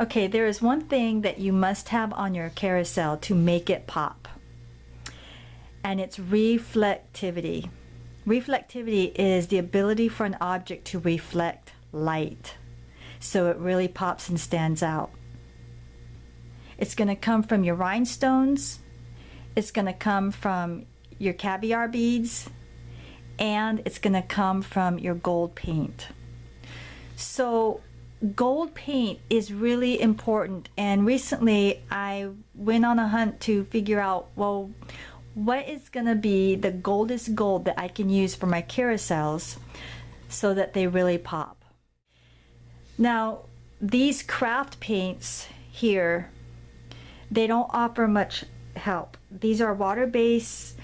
Okay, there is one thing that you must have on your carousel to make it pop, and it's reflectivity. Reflectivity is the ability for an object to reflect light, so it really pops and stands out. It's going to come from your rhinestones, it's going to come from your caviar beads, and it's going to come from your gold paint. So gold paint is really important, and recently I went on a hunt to figure out, well, what is going to be the goldest gold that I can use for my carousels so that they really pop. Now, these craft paints here, they don't offer much help. These are water-based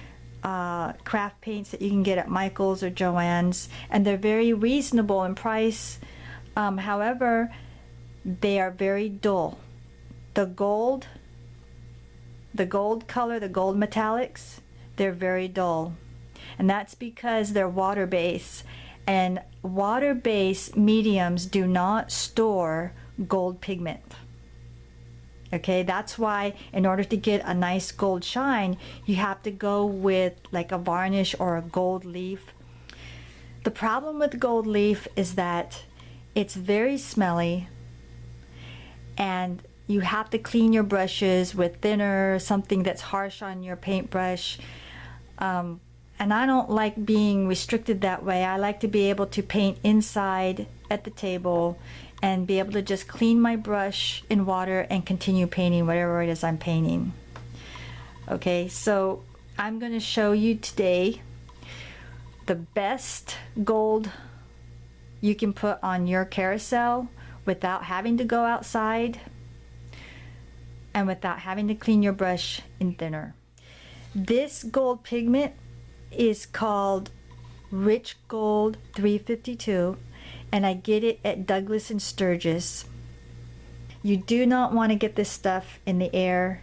craft paints that you can get at Michael's or Joann's, and they're very reasonable in price. However, they are very dull. The gold color, the gold metallics, they're very dull. And that's because they're water-based. And water-based mediums do not store gold pigment. Okay, that's why in order to get a nice gold shine, you have to go with like a varnish or a gold leaf. The problem with gold leaf is that it's very smelly, and you have to clean your brushes with thinner, something that's harsh on your paintbrush. And I don't like being restricted that way. I like to be able to paint inside at the table and be able to just clean my brush in water and continue painting whatever it is I'm painting. Okay, so I'm going to show you today the best gold you can put on your carousel without having to go outside and without having to clean your brush in thinner. This gold pigment is called Rich Gold 352, and I get it at Douglas and Sturgis. You do not want to get this stuff in the air.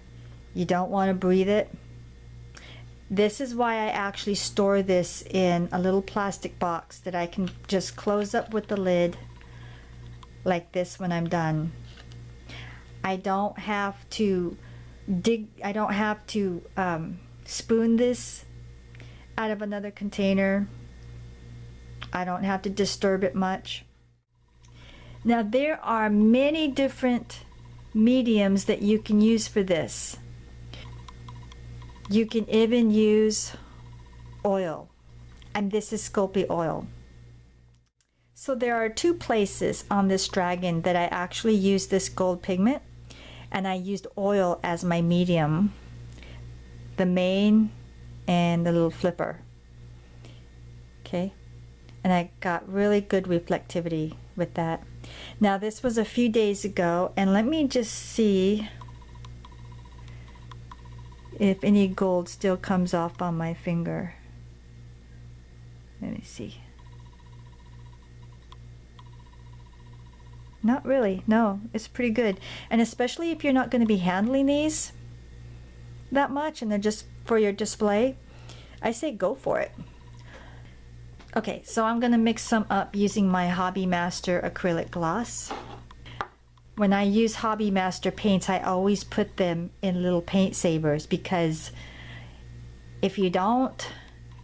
You don't want to breathe it. This is why I actually store this in a little plastic box that I can just close up with the lid like this when I'm done. I don't have to spoon this out of another container. I don't have to disturb it much. Now, there are many different mediums that you can use for this. You can even use oil, and this is Sculpey oil. So there are two places on this dragon that I actually used this gold pigment, and I used oil as my medium, the main and the little flipper. Okay, and I got really good reflectivity with that. Now, this was a few days ago, and let me just see if any gold still comes off on my finger. Let me see. Not really. No, it's pretty good. And especially if you're not going to be handling these that much and they're just for your display, I say go for it. Okay, so I'm going to mix some up using my Hobby Master acrylic gloss. When I use Hobby Master paints, I always put them in little paint savers, because if you don't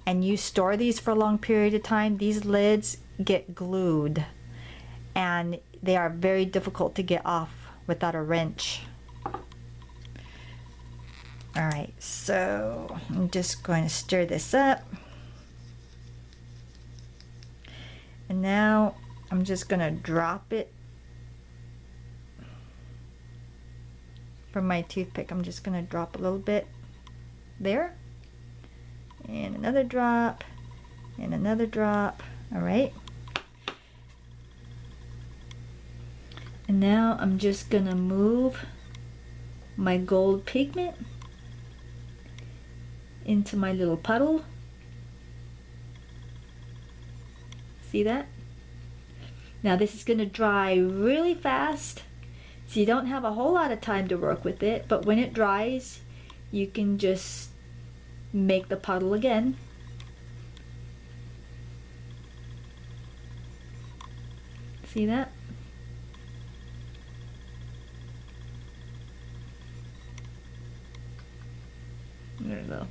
and you store these for a long period of time, these lids get glued and they are very difficult to get off without a wrench. Alright, so I'm just going to stir this up. And now I'm just going to drop it from my toothpick. I'm just going to drop a little bit there. And another drop. And another drop. Alright. And now I'm just going to move my gold pigment into my little puddle. See that? Now this is going to dry really fast, so you don't have a whole lot of time to work with it, but when it dries, you can just make the puddle again. See that? There we go.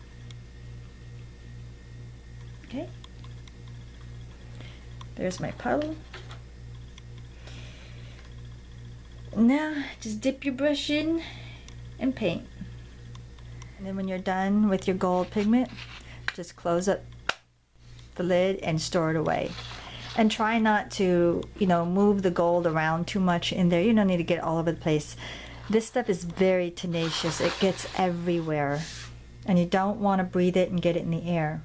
Okay. There's my puddle. Now, just dip your brush in and paint. And then when you're done with your gold pigment, just close up the lid and store it away. And try not to, you know, move the gold around too much in there. You don't need to get all over the place. This stuff is very tenacious. It gets everywhere. And you don't want to breathe it and get it in the air.